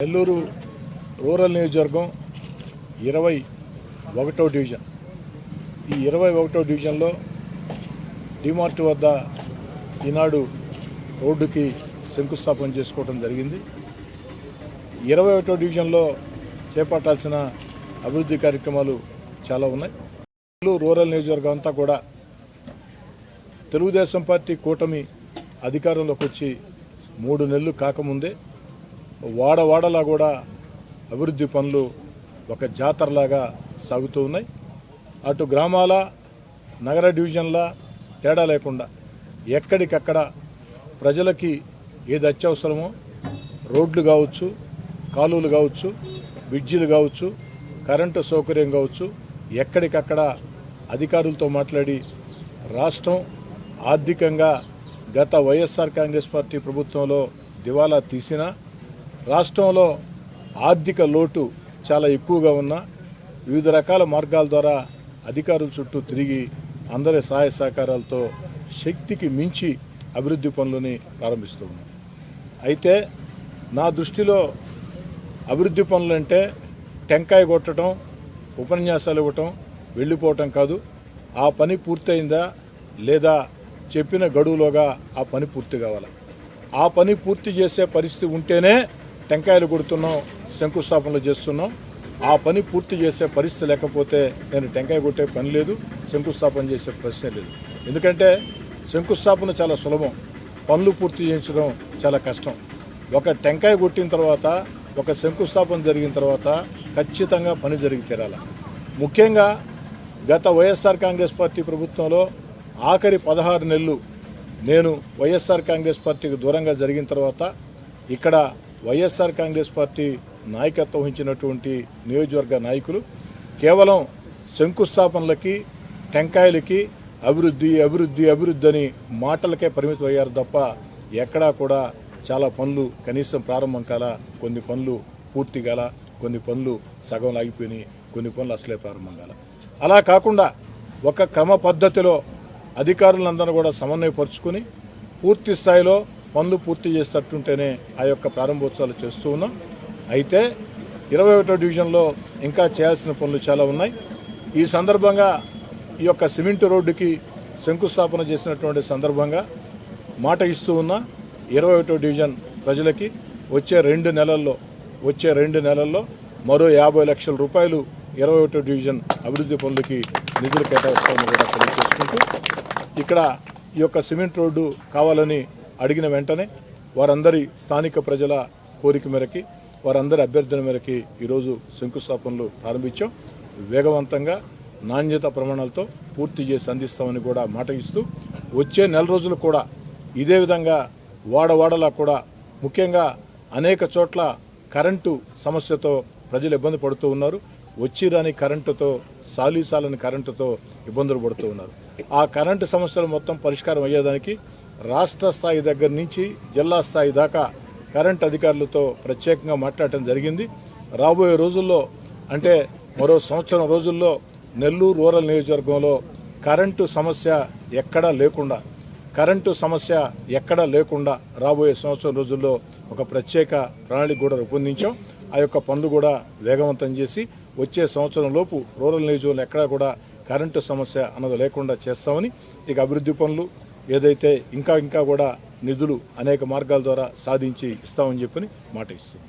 Nellore rural నియోజకవర్గం 21వ division. ఈ 21వ డివిజన్లో డిమార్ట్ వద్ద ఈనాడు రోడ్డుకి శంకుస్థాపన చేసుకోవడం జరిగింది. 21వ డివిజన్లో చేపట్టాల్సిన అభివృద్ధి కార్యక్రమాలు చాలా ఉన్నాయి. నెల్లూరు రూరల్ నియోజకవర్గం అంతా కూడా తెలుగుదేశం పార్టీ కూటమి అధికారంలోకి వచ్చి 3 నెలలు కాకముందే వాడవాడలా కూడా అభివృద్ధి పనులు ఒక జాతరలాగా సాగుతూ ఉన్నాయి. అటు గ్రామాల నగర డివిజన్ల తేడా లేకుండా ఎక్కడికక్కడ ప్రజలకి ఏది అత్యవసరమో రోడ్లు కావచ్చు, కాలువలు కావచ్చు, బ్రిడ్జిలు కావచ్చు, కరెంటు సౌకర్యం కావచ్చు, ఎక్కడికక్కడ అధికారులతో మాట్లాడి రాష్ట్రం ఆర్థికంగా గత వైఎస్ఆర్ కాంగ్రెస్ పార్టీ ప్రభుత్వంలో దివాలా తీసినా రాష్ట్రంలో ఆర్థిక లోటు చాలా ఎక్కువగా ఉన్నా వివిధ రకాల మార్గాల ద్వారా అధికారుల చుట్టూ తిరిగి అందరి సహాయ సహకారాలతో శక్తికి మించి అభివృద్ధి పనులని ప్రారంభిస్తూ ఉన్నాం. అయితే నా దృష్టిలో అభివృద్ధి పనులంటే టెంకాయ కొట్టడం, ఉపన్యాసాలు ఇవ్వటం, వెళ్ళిపోవటం కాదు. ఆ పని పూర్తయిందా లేదా చెప్పిన గడువులోగా ఆ పని పూర్తి కావాలి. ఆ పని పూర్తి చేసే పరిస్థితి ఉంటేనే టెంకాయలు కొడుతున్నాం, శంకుస్థాపనలు చేస్తున్నాం. ఆ పని పూర్తి చేసే పరిస్థితి లేకపోతే నేను టెంకాయ కొట్టే పని లేదు, శంకుస్థాపన చేసే ప్రశ్నే లేదు. ఎందుకంటే శంకుస్థాపన చాలా సులభం, పనులు పూర్తి చేయించడం చాలా కష్టం. ఒక టెంకాయ కొట్టిన తర్వాత, ఒక శంకుస్థాపన జరిగిన తర్వాత ఖచ్చితంగా పని జరిగి తీరాలి. ముఖ్యంగా గత వైఎస్ఆర్ కాంగ్రెస్ పార్టీ ప్రభుత్వంలో ఆఖరి 16 నెలలు నేను వైఎస్ఆర్ కాంగ్రెస్ పార్టీకి దూరంగా జరిగిన తర్వాత ఇక్కడ వైఎస్ఆర్ కాంగ్రెస్ పార్టీ నాయకత్వం వహించినటువంటి నియోజకవర్గ నాయకులు కేవలం శంకుస్థాపనలకి, టెంకాయలకి అభివృద్ధి అభివృద్ధి అభివృద్ధి అని మాటలకే పరిమితం అయ్యారు తప్ప ఎక్కడా కూడా చాలా పనులు కనీసం ప్రారంభం కాల, కొన్ని పనులు పూర్తి కాల, కొన్ని పనులు సగం లాగిపోయినాయి, కొన్ని పనులు అసలే ప్రారంభం కాల. అలా కాకుండా ఒక క్రమ పద్ధతిలో అధికారులందరూ కూడా సమన్వయపరుచుకుని పూర్తి స్థాయిలో పనులు పూర్తి చేసేటట్టుంటేనే ఆ యొక్క ప్రారంభోత్సవాలు చేస్తూ ఉన్నాం. అయితే 21వ డివిజన్లో ఇంకా చేయాల్సిన పనులు చాలా ఉన్నాయి. ఈ సందర్భంగా ఈ యొక్క సిమెంట్ రోడ్డుకి శంకుస్థాపన చేసినటువంటి సందర్భంగా మాట ఇస్తూ ఉన్నా 21వ డివిజన్ ప్రజలకి వచ్చే 2 నెలల్లో మరో 50 లక్షల రూపాయలు 21వ డివిజన్ అభివృద్ధి పనులకి నిధులు కేటాయిస్తామని కూడా తెలియజేసుకుంటూ ఇక్కడ ఈ యొక్క సిమెంట్ రోడ్డు కావాలని అడిగిన వెంటనే వారందరి స్థానిక ప్రజల కోరిక మేరకి, వారందరి అభ్యర్థన మేరకి ఈరోజు శంకుస్థాపనలు ప్రారంభించాం. వేగవంతంగా నాణ్యత ప్రమాణాలతో పూర్తి చేసి అందిస్తామని కూడా మాట ఇస్తూ వచ్చే 4 రోజులు కూడా ఇదే విధంగా వాడవాడలా కూడా ముఖ్యంగా అనేక చోట్ల కరెంటు సమస్యతో ప్రజలు ఇబ్బంది పడుతూ ఉన్నారు. వచ్చి రాని కరెంటుతో, సాలీసాలని కరెంటుతో ఇబ్బందులు పడుతూ ఉన్నారు. ఆ కరెంటు సమస్యలు మొత్తం పరిష్కారం అయ్యేదానికి రాష్ట్ర స్థాయి దగ్గర నుంచి జిల్లా స్థాయి దాకా కరెంటు అధికారులతో ప్రత్యేకంగా మాట్లాడటం జరిగింది. రాబోయే రోజుల్లో అంటే మరో సంవత్సరం రోజుల్లో నెల్లూరు రూరల్ నియోజకవర్గంలో కరెంటు సమస్య ఎక్కడా లేకుండా రాబోయే సంవత్సరం రోజుల్లో ఒక ప్రత్యేక ప్రణాళిక కూడా రూపొందించాం. ఆ యొక్క పనులు కూడా వేగవంతం చేసి వచ్చే సంవత్సరం లోపు రూరల్ నియోజకవర్గంలో ఎక్కడా కూడా కరెంటు సమస్య అన్నది లేకుండా చేస్తామని, ఇక అభివృద్ధి పనులు ఏదైతే ఇంకా కూడా నిధులు అనేక మార్గాల ద్వారా సాధించి ఇస్తామని చెప్పని మాట ఇస్తుంది.